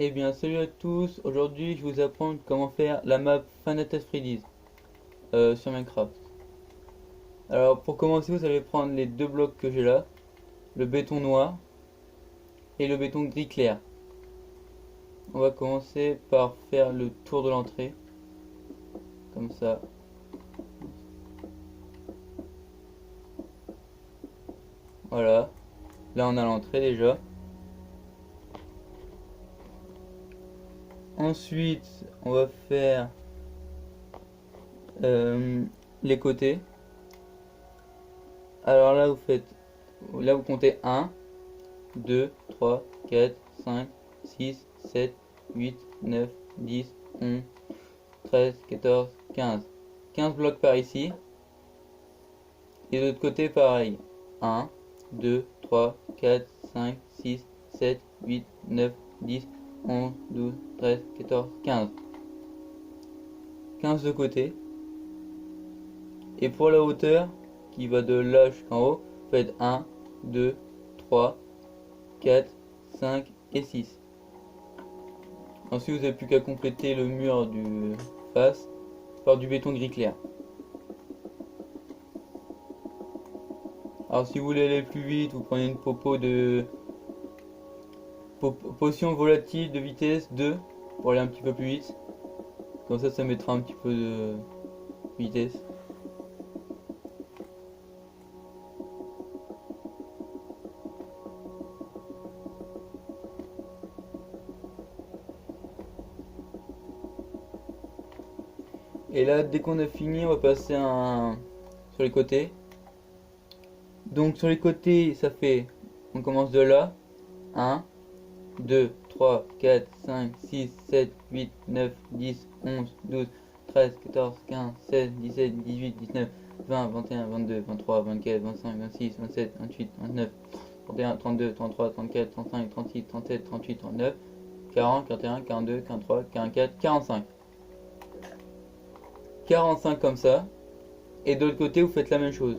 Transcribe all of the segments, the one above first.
Eh bien, salut à tous. Aujourd'hui, je vais vous apprendre comment faire la map Final Freddy's sur Minecraft. Alors, pour commencer, vous allez prendre les deux blocs que j'ai là, le béton noir et le béton gris clair. On va commencer par faire le tour de l'entrée, comme ça. Voilà. Là, on a l'entrée déjà. Ensuite, on va faire euh, les côtés. Alors là, vous comptez 1, 2, 3, 4, 5, 6, 7, 8, 9, 10, 11, 13, 14, 15. 15 blocs par ici. Et de l'autre côté, pareil. 1, 2, 3, 4, 5, 6, 7, 8, 9, 10, 11, 12, 13, 14, 15. 15 de côté. Et pour la hauteur, qui va de là jusqu'en haut, vous faites 1, 2, 3, 4, 5 et 6. Ensuite, vous n'avez plus qu'à compléter le mur du face par du béton gris clair. Alors si vous voulez aller plus vite, vous prenez une potion volatile de vitesse 2 pour aller un petit peu plus vite. Comme ça mettra un petit peu de vitesse. Et là, dès qu'on a fini, on va passer sur les côtés. Donc sur les côtés, ça fait, on commence de là, 1, 2, 3, 4, 5, 6, 7, 8, 9, 10, 11, 12, 13, 14, 15, 16, 17, 18, 19, 20, 21, 22, 23, 24, 25, 26, 27, 28, 29, 31, 32, 33, 34, 35, 36, 37, 38, 39, 40, 41, 42, 43, 44, 45. 45 comme ça. Et de l'autre côté, vous faites la même chose.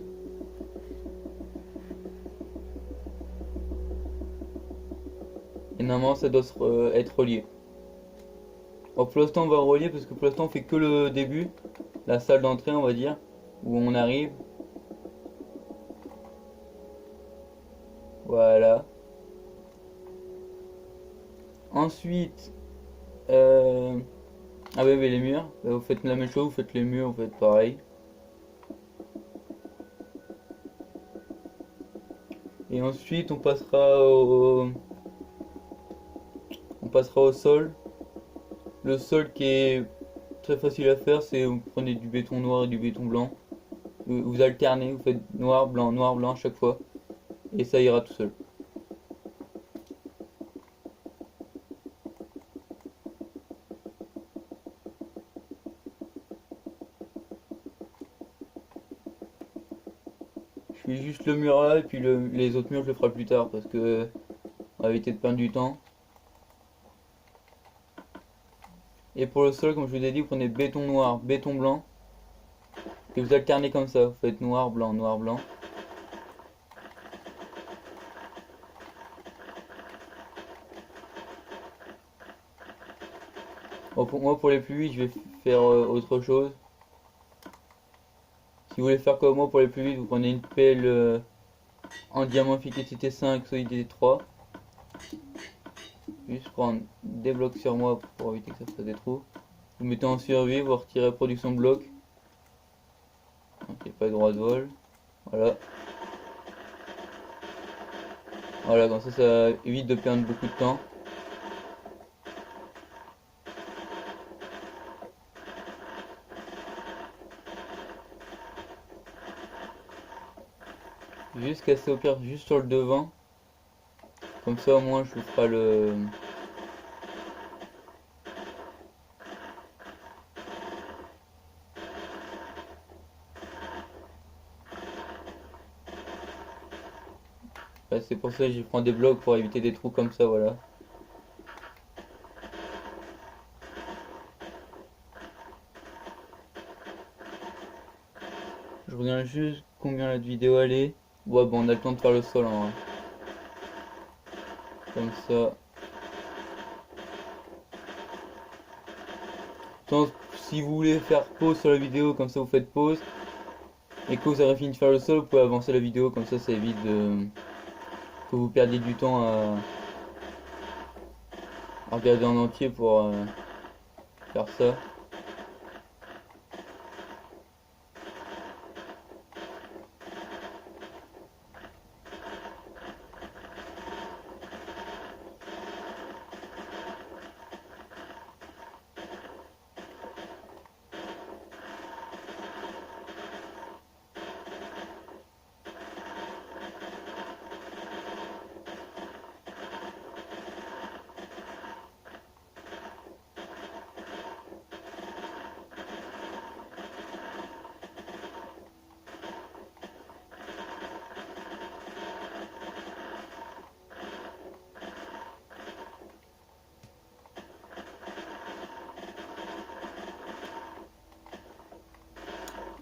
Et normalement, ça doit être relié. Bon, pour l'instant, on va relier parce que pour l'instant, on fait que le début. La salle d'entrée, on va dire. Où on arrive. Voilà. Ensuite, ah ouais, les murs. Vous faites la même chose, vous faites les murs, vous faites pareil. Et ensuite, on passera au sol. Le sol qui est très facile à faire, c'est vous prenez du béton noir et du béton blanc. Vous alternez, vous faites noir, blanc à chaque fois. Et ça ira tout seul. Je fais juste le mur là et puis les autres murs je le ferai plus tard parce que on va éviter de perdre du temps. Et pour le sol, comme je vous ai dit, vous prenez béton noir, béton blanc. Et vous alternez comme ça, vous faites noir, blanc, noir, blanc. Bon, pour moi, pour les plus vite, je vais faire autre chose. Si vous voulez faire comme moi pour les plus vite, vous prenez une pelle en diamant efficacité 5, solidité 3. Juste prendre des blocs sur moi pour éviter que ça fasse des trous. Vous mettez en survie, vous retirez production de blocs. Donc il n'y a pas de droit de vol. Voilà. Voilà, comme ça évite de perdre beaucoup de temps. Juste casser au pire juste sur le devant. Comme ça au moins je vous ferai le... C'est pour ça que je prends des blocs pour éviter des trous comme ça, voilà. Je regarde juste combien la vidéo elle est. Ouais, bon, on a le temps de faire le sol en vrai. Comme ça. Donc, si vous voulez faire pause sur la vidéo, comme ça vous faites pause. Et que vous avez fini de faire le sol, vous pouvez avancer la vidéo, comme ça évite que vous perdiez du temps à regarder en entier pour faire ça.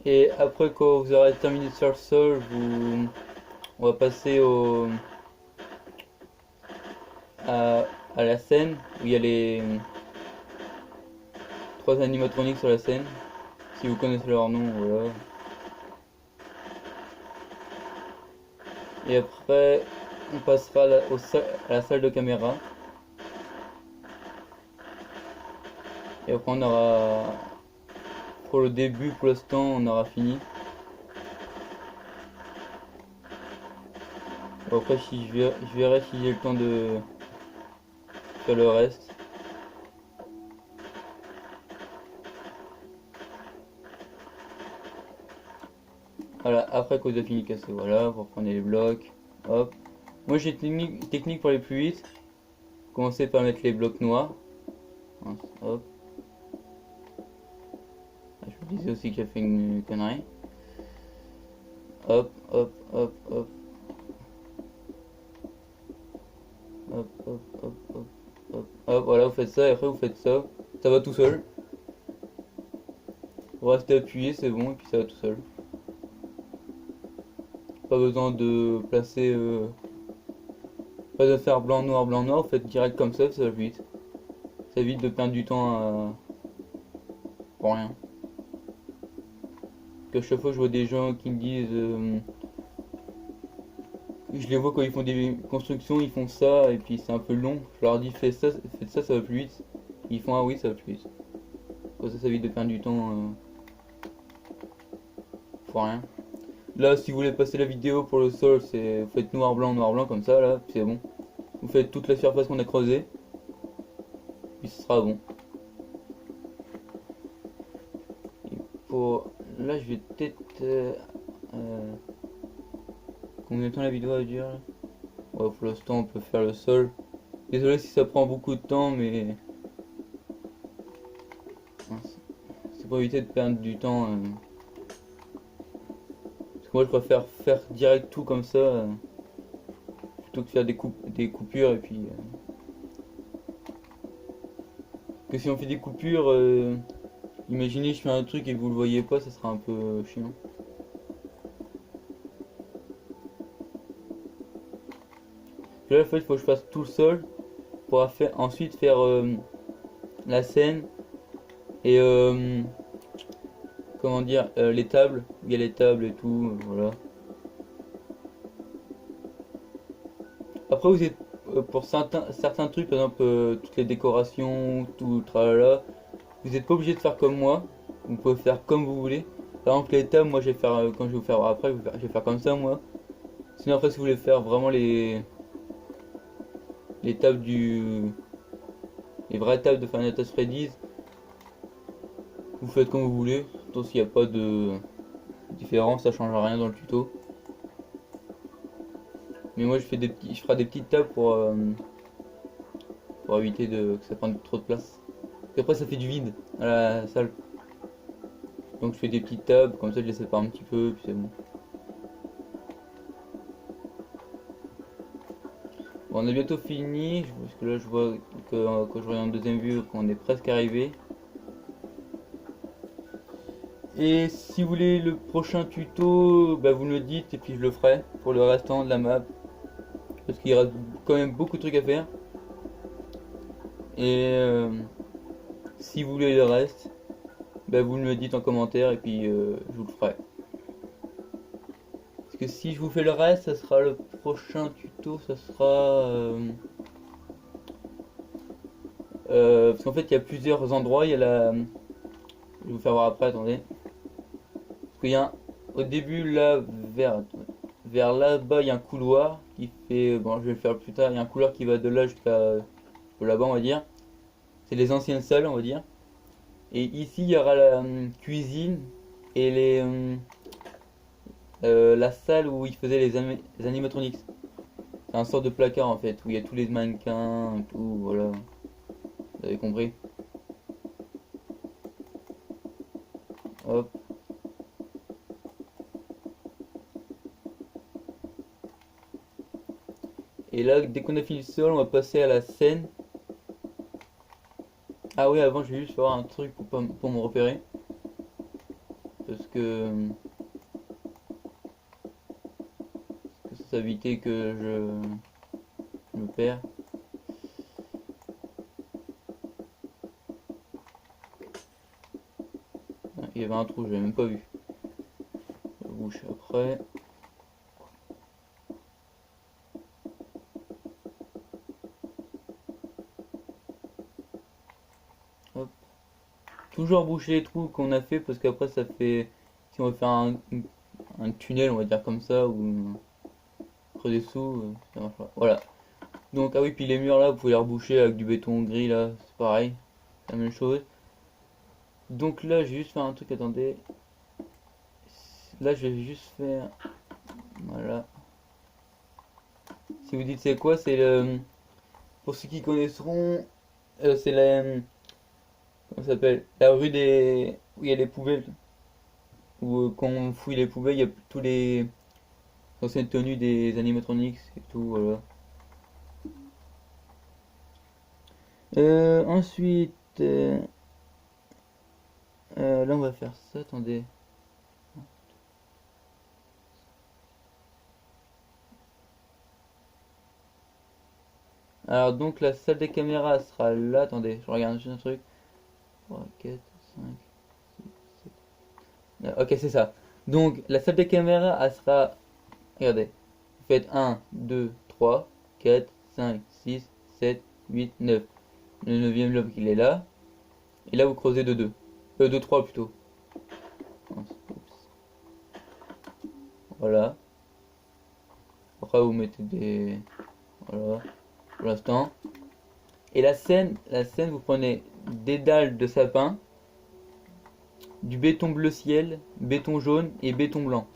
Et après, quand vous aurez terminé de faire le sol, on va passer à la scène où il y a les 3 animatroniques sur la scène. Si vous connaissez leur nom, voilà. Et après, on passera à la salle de caméra. Et après, on aura, pour le début, pour l'instant, on aura fini. Bon, après, si je verrai si j'ai le temps de faire le reste. Voilà, après que vous avez fini de casser, voilà, vous reprenez les blocs, hop. Moi j'ai une technique pour aller plus vite. Commencez par mettre les blocs noirs. Hop. Je vous disais aussi qu'il a fait une connerie. Hop, hop, hop, hop. Hop, hop, hop, hop, hop. Hop, voilà, vous faites ça et après vous faites ça. Ça va tout seul. Vous restez appuyé, c'est bon, et puis ça va tout seul. Pas besoin de placer... pas de faire blanc, noir, vous faites direct comme ça va vite. Ça évite de perdre du temps pour rien. Que chaque fois je vois des gens qui me disent... je les vois quand ils font des constructions, ils font ça, et puis c'est un peu long. Je leur dis faites ça, ça va plus vite. Ils font ah oui, ça va plus vite. Comme ça évite de perdre du temps pour rien. Là, si vous voulez passer la vidéo pour le sol, c'est vous faites noir, blanc, comme ça, là, puis c'est bon. Vous faites toute la surface qu'on a creusée, puis ce sera bon. Et pour... Là, je vais peut-être... Combien de temps la vidéo va durer là? Ouais, pour l'instant, on peut faire le sol. Désolé si ça prend beaucoup de temps, mais... C'est pour éviter de perdre du temps. Parce que moi, je préfère faire direct tout comme ça. Plutôt que de faire des coupures et puis... Que si on fait des coupures, imaginez je fais un truc et que vous le voyez pas, ça sera un peu chiant. Puis là, en fait, il faut que je fasse tout seul pour ensuite faire la scène et comment dire, les tables. Il y a les tables et tout, voilà. Après, vous êtes pour certains trucs, par exemple toutes les décorations, tout le tralala, vous n'êtes pas obligé de faire comme moi. Vous pouvez faire comme vous voulez. Par exemple, les tables, moi je vais faire, quand je vais vous faire après, je vais faire comme ça moi. Sinon, après, si vous voulez faire vraiment les tables les vraies tables de Final Fantasy Freddy's, vous faites comme vous voulez. Surtout s'il n'y a pas de différence, ça change rien dans le tuto. Mais moi je ferai des petites tables pour éviter que ça prenne trop de place. Et après ça fait du vide à la salle. Donc je fais des petites tables, comme ça je les sépare un petit peu, puis c'est bon. Bon, on a bientôt fini, parce que là je vois que quand je regarde en deuxième vue qu'on est presque arrivé. Et si vous voulez le prochain tuto, bah vous me le dites et puis je le ferai pour le restant de la map. Parce qu'il reste quand même beaucoup de trucs à faire. Et si vous voulez le reste, bah, vous me le dites en commentaire et puis je vous le ferai. Parce que si je vous fais le reste, ça sera le prochain tuto, ça sera... parce qu'en fait il y a plusieurs endroits, il y a la... Je vais vous faire voir après, attendez. Parce qu'il y a au début là, vers là-bas, il y a un couloir qui fait... Bon, je vais le faire plus tard, il y a un couloir qui va de là jusqu'à là-bas, on va dire. C'est les anciennes salles, on va dire. Et ici, il y aura la cuisine et la salle où ils faisaient les animatronics. C'est un sort de placard en fait, où il y a tous les mannequins et tout, voilà. Vous avez compris? Hop. Et là, dès qu'on a fini le sol, on va passer à la scène. Ah oui, avant, je vais juste faire un truc pour me repérer. Parce que ça va éviter que je me perds. Ah, il y avait un trou, je l'avais même pas vu. Je bouge après. Hop. Toujours boucher les trous qu'on a fait parce qu'après ça fait... Si on veut faire un tunnel, on va dire comme ça, ou creux dessous, ça marche pas. Voilà. Donc, ah oui, puis les murs là, vous pouvez les reboucher avec du béton gris là, c'est pareil, c'est la même chose. Donc là, je vais juste faire un truc, attendez. Là, je vais juste faire. Voilà. Si vous dites c'est quoi, c'est le. Pour ceux qui connaisseront, c'est la. Comment ça s'appelle? La rue des. Où il y a les poubelles. Où quand on fouille les poubelles, il y a tous les anciennes tenues des animatronics et tout, voilà. Ensuite. Là, on va faire ça, attendez. Alors donc la salle des caméras sera là, attendez, je regarde juste un truc. 3, 4, 5, 6, 7. Ok, c'est ça. Donc la salle des caméras, elle sera... Regardez. Vous faites 1, 2, 3, 4, 5, 6, 7, 8, 9. Le 9e bloc il est là. Et là vous creusez de 2. De 3 plutôt. Oups. Voilà. Après vous mettez des... Voilà. Pour l'instant. Et la scène, vous prenez des dalles de sapin, du béton bleu ciel, béton jaune et béton blanc.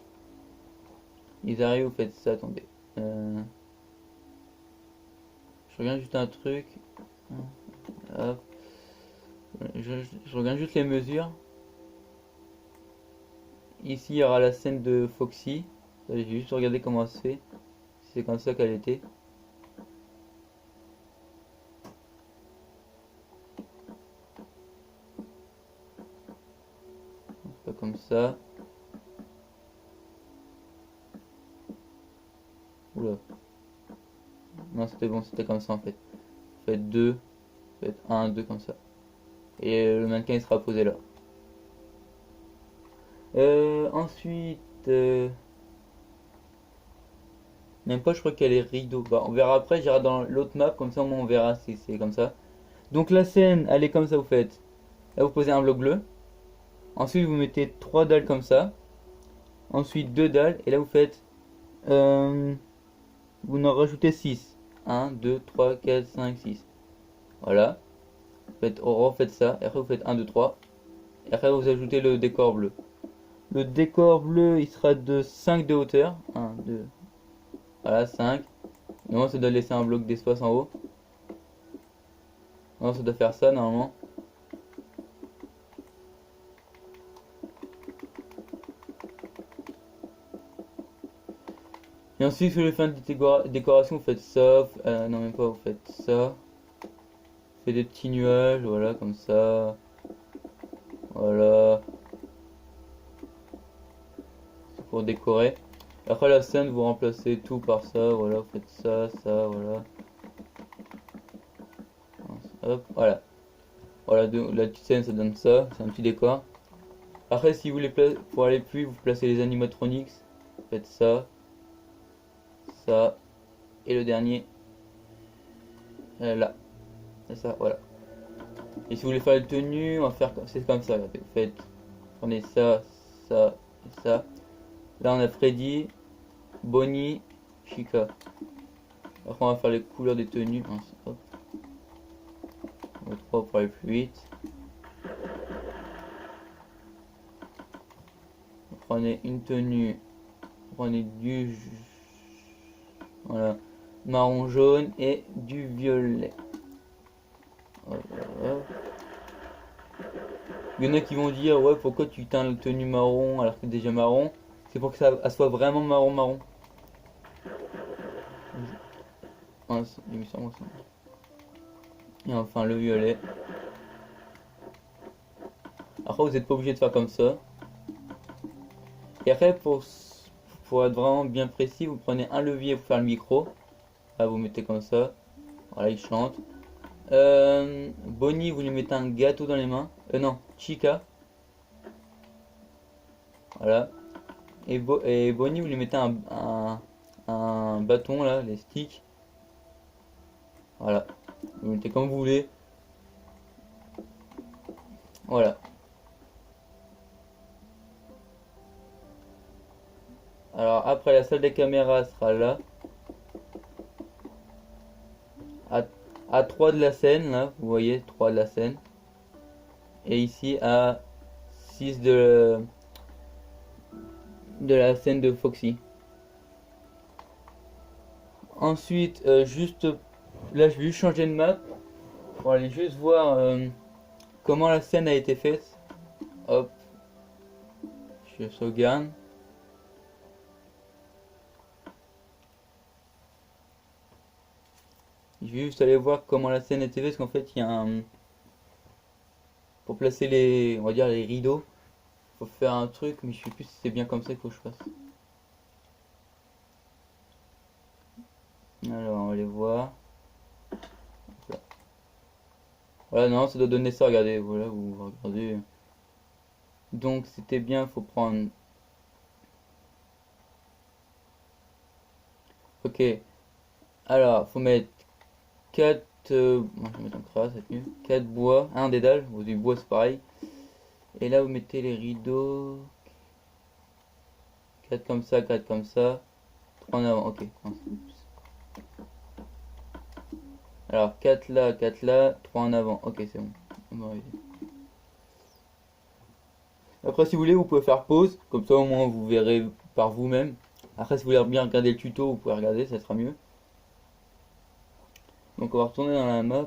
Ils arrivent, vous faites ça, attendez. Je regarde juste un truc. Hop. Je regarde juste les mesures. Ici, il y aura la scène de Foxy. J'ai juste regardé comment ça se fait. C'est comme ça qu'elle était. Pas comme ça. Oula. Non, c'était bon, c'était comme ça en fait. Faites 2, faites 1, 2 comme ça. Et le mannequin il sera posé là. Ensuite, même pas, je crois qu'il y a les rideaux. Bah, on verra après, j'irai dans l'autre map, comme ça au moins on verra si c'est comme ça. Donc la scène, elle est comme ça, vous faites. Là, vous posez un bloc bleu. Ensuite, vous mettez 3 dalles comme ça. Ensuite, 2 dalles. Et là, vous faites. Vous en rajoutez 6. 1, 2, 3, 4, 5, 6. Voilà. Refaites ça. Et après, vous faites 1, 2, 3. Et après, vous ajoutez le décor bleu. Le décor bleu, il sera de 5 de hauteur. 1, 2. Voilà, 5. Normalement, ça doit laisser un bloc d'espace en haut. Non, ça doit faire ça, normalement. Et ensuite, sur les fins de décoration, vous faites ça. Non, même pas, vous faites ça. Vous faites des petits nuages, voilà, comme ça. Voilà. C'est pour décorer. Après la scène, vous remplacez tout par ça, voilà, vous faites ça, ça, voilà. Hop, voilà. Voilà, la petite scène, ça donne ça, c'est un petit décor. Après, si vous voulez pour aller plus, vous placez les animatronics. Faites ça, ça, et le dernier, là. C'est ça, voilà. Et si vous voulez faire les tenues, on va faire c'est comme ça. Regardez. Vous faites, prenez ça, ça, et ça. Là, on a Freddy, Bonnie, Chica. Après, on va faire les couleurs des tenues. Hop. On va 3 pour aller plus vite. Vous prenez une tenue, vous prenez du voilà, marron jaune et du violet. Voilà. Il y en a qui vont dire ouais pourquoi tu teins la tenue marron alors que c'est déjà marron. C'est pour que ça soit vraiment marron marron. Et enfin le violet. Après vous n'êtes pas obligé de faire comme ça. Et après pour être vraiment bien précis, vous prenez un levier pour faire le micro. Là vous mettez comme ça. Voilà il chante. Bonnie vous lui mettez un gâteau dans les mains. Non, Chica. Voilà. Et Bonnie vous lui mettez un bâton là, les sticks. Voilà. Vous mettez comme vous voulez. Voilà. Alors après la salle des caméras sera là. À 3 de la scène là, vous voyez 3 de la scène. Et ici à 6 de la scène de Foxy. Ensuite juste là je vais juste changer de map pour aller juste voir comment la scène a été faite. Hop. Je sauvegarde. Je vais juste aller voir comment la scène était faite parce qu'en fait il y a un... Pour placer les, on va dire les rideaux, faut faire un truc mais je sais plus si c'est bien comme ça qu'il faut que je fasse. Alors on va les voir. Voilà non ça doit donner ça, regardez, voilà vous regardez. Donc c'était bien, faut prendre... Ok. Alors faut mettre 4... moi je vais mettre en crasse, c'est mieux. 4 bois, un dédale, du bois c'est pareil. Et là vous mettez les rideaux. 4 comme ça, 4 comme ça. 3 en avant, ok. Alors 4 là, 3 en avant, ok c'est bon. Après si vous voulez vous pouvez faire pause, comme ça au moins vous verrez par vous-même. Après si vous voulez bien regarder le tuto vous pouvez regarder, ça sera mieux. Donc on va retourner dans la map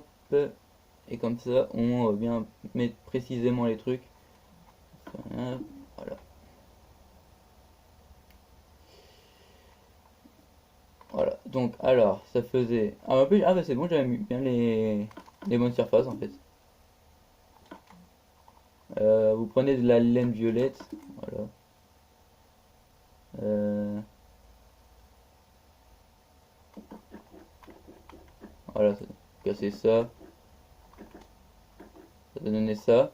et comme ça on va bien mettre précisément les trucs. Voilà. Voilà, donc alors ça faisait... Ah bah c'est bon, j'avais mis bien les bonnes surfaces en fait. Vous prenez de la laine violette, voilà. Voilà, casser ça. Ça va donner ça.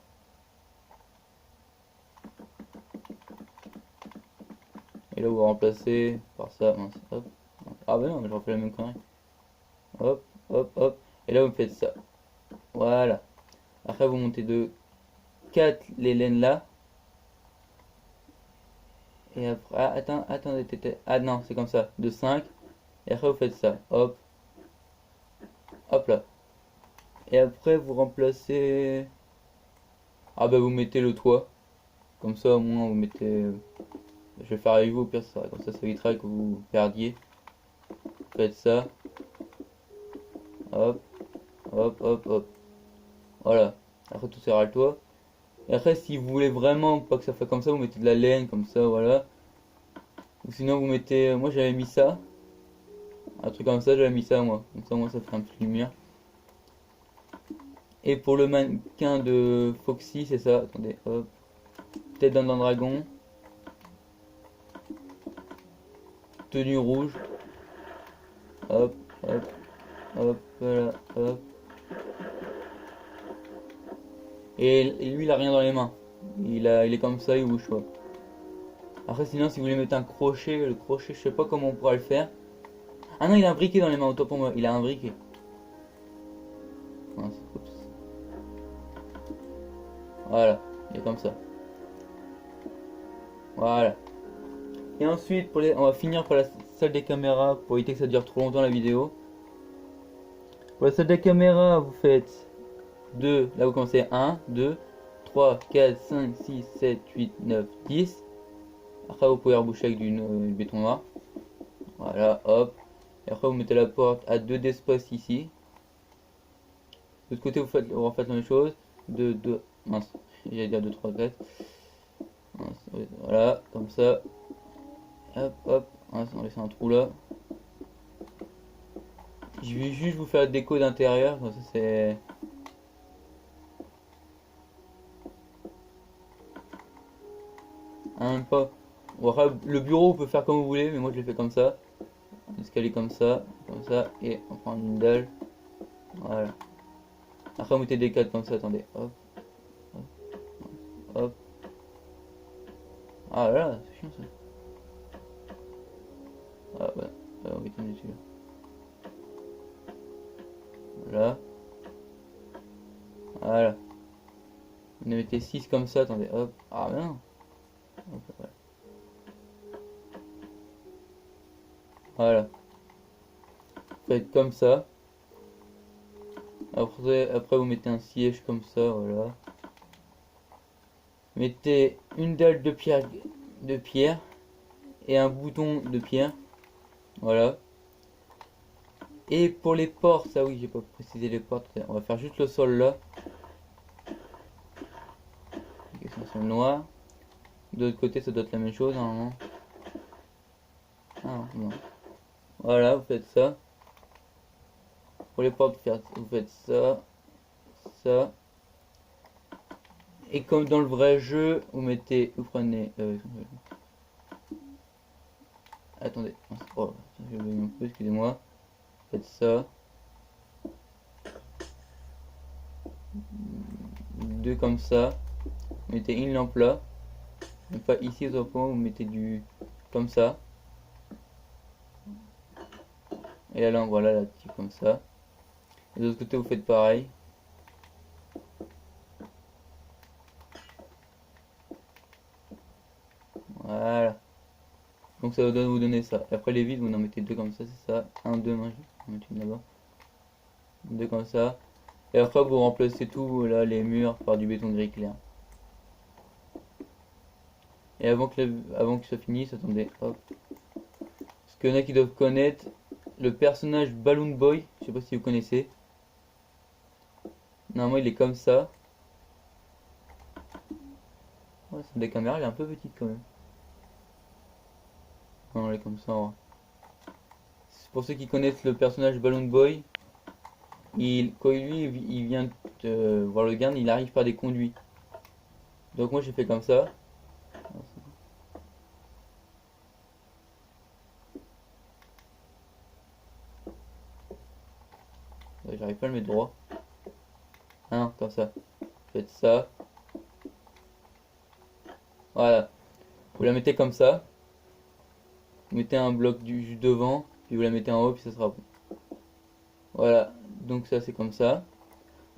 Et là vous remplacez par ça. Mince, hop. Ah bah non, mais je refais la même connerie. Hop, hop, hop. Et là vous faites ça. Voilà. Après vous montez de 4 les laines là. Et après... Ah, attendez, ah non, c'est comme ça. De 5. Et après vous faites ça. Hop. Hop là. Et après vous remplacez... Ah bah vous mettez le toit. Comme ça au moins vous mettez... Je vais faire avec vous au pire, ça, comme ça évitera que vous perdiez. Faites ça. Hop. Hop, hop, hop. Voilà. Après tout sera le toit. Et après si vous voulez vraiment pas que ça fasse comme ça, vous mettez de la laine comme ça, voilà. Ou sinon vous mettez... Moi j'avais mis ça. Un truc comme ça, j'avais mis ça moi. Comme ça moi ça fait un petit lumière. Et pour le mannequin de Foxy, c'est ça. Attendez, hop. Tête d'un dragon. Tenue rouge. Hop, hop, hop, voilà, hop. Et lui, il a rien dans les mains. il est comme ça, il bouge pas. Après sinon si vous voulez mettre un crochet, le crochet je sais pas comment on pourra le faire. Ah non il a un briquet dans les mains, autant pour moi, il a un briquet. Mince, oups. Voilà, il est comme ça. Voilà. Et ensuite on va finir par la salle des caméras pour éviter que ça dure trop longtemps la vidéo. Pour la salle des caméras vous faites 2, là vous commencez 1, 2, 3, 4, 5, 6, 7, 8, 9, 10. Après vous pouvez reboucher avec du béton noir. Voilà, hop. Et après vous mettez la porte à 2 d'espace ici. De l'autre côté vous refaites la même chose. 2, 2, mince, j'allais dire 2, 3, 4. Mince, voilà, comme ça. Hop, hop, mince, on laisse un trou là. Je vais juste vous faire la déco d'intérieur, comme ça c'est... Même pas. Bon, après, le bureau on peut faire comme vous voulez, mais moi je l'ai fait comme ça. Un escalier comme ça, et on prend une dalle. Voilà. Après, vous mettez des cadres comme ça, attendez. Hop, hop, hop. Ah là, c'est chiant ça. Ah ouais, on va éteindre dessus là. Voilà. Voilà. Vous en mettez 6 comme ça, attendez, hop. Ah mais non. Hop, voilà. Voilà. Vous faites comme ça. Après vous mettez un siège comme ça, voilà. Mettez une dalle de pierre et un bouton de pierre. Voilà. Et pour les portes, ça oui, j'ai pas précisé les portes. On va faire juste le sol là. Les sont noirs. De l'autre côté, ça doit être la même chose normalement. Ah non. Voilà, vous faites ça. Pour les portes, vous faites ça, ça. Et comme dans le vrai jeu, vous prenez. Attendez, oh, je vais un peu, excusez-moi. Faites ça. Deux comme ça. Vous mettez une lampe là. Mais pas ici au point, vous mettez du comme ça. Et la lampe, voilà, là, comme ça. Et de l'autre côté, vous faites pareil. Voilà. Donc ça va vous donner ça. Et après les vides, vous en mettez deux comme ça, c'est ça. Un, deux, moi je vais en mettre une là-bas. Deux comme ça. Et après vous remplacez tout là, les murs par du béton gris clair. Et avant que ça finisse, attendez, hop. Parce qu'il y en a qui doivent connaître le personnage Balloon Boy, je sais pas si vous connaissez. Normalement il est comme ça. Ouais, c'est des caméras, elle est un peu petite quand même. Non, elle est comme ça. C'est pour ceux qui connaissent le personnage Balloon Boy. Quand lui il vient de voir le garde, il arrive par des conduits. Donc moi j'ai fait comme ça. J'arrive pas à le mettre droit. Ah non, comme ça. Faites ça. Voilà. Vous la mettez comme ça. Vous mettez un bloc du devant, puis vous la mettez en haut, puis ça sera bon. Voilà. Donc ça c'est comme ça.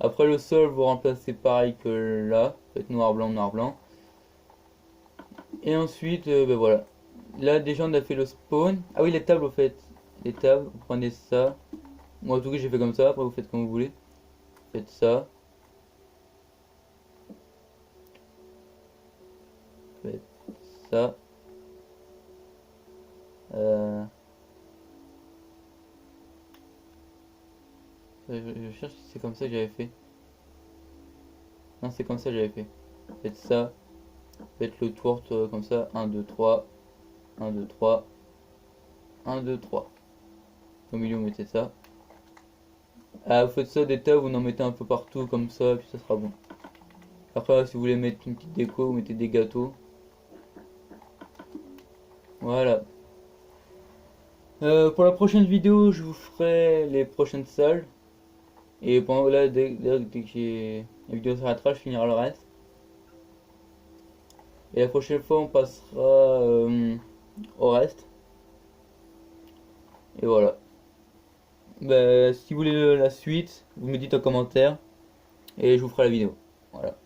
Après le sol, vous remplacez pareil que là. Faites noir blanc, noir blanc. Et ensuite, ben voilà. Là déjà on a fait le spawn. Ah oui, les tables au fait. Les tables, vous prenez ça. Moi en tout cas j'ai fait comme ça, après vous faites comme vous voulez. Faites ça. Faites ça. Je cherche si c'est comme ça que j'avais fait. Non, c'est comme ça que j'avais fait. Faites ça. Faites le tour comme ça. 1, 2, 3. 1, 2, 3. 1, 2, 3. Au milieu, vous mettez ça. Ah, vous faites ça des tas, vous en mettez un peu partout comme ça, puis ça sera bon. Après, si vous voulez mettre une petite déco, vous mettez des gâteaux. Voilà. Pour la prochaine vidéo, je vous ferai les prochaines salles. Et pendant là, dès que la vidéo s'arrêtera, je finirai le reste. Et la prochaine fois, on passera au reste. Et voilà. Bah, si vous voulez la suite, vous me dites en commentaire et je vous ferai la vidéo. Voilà.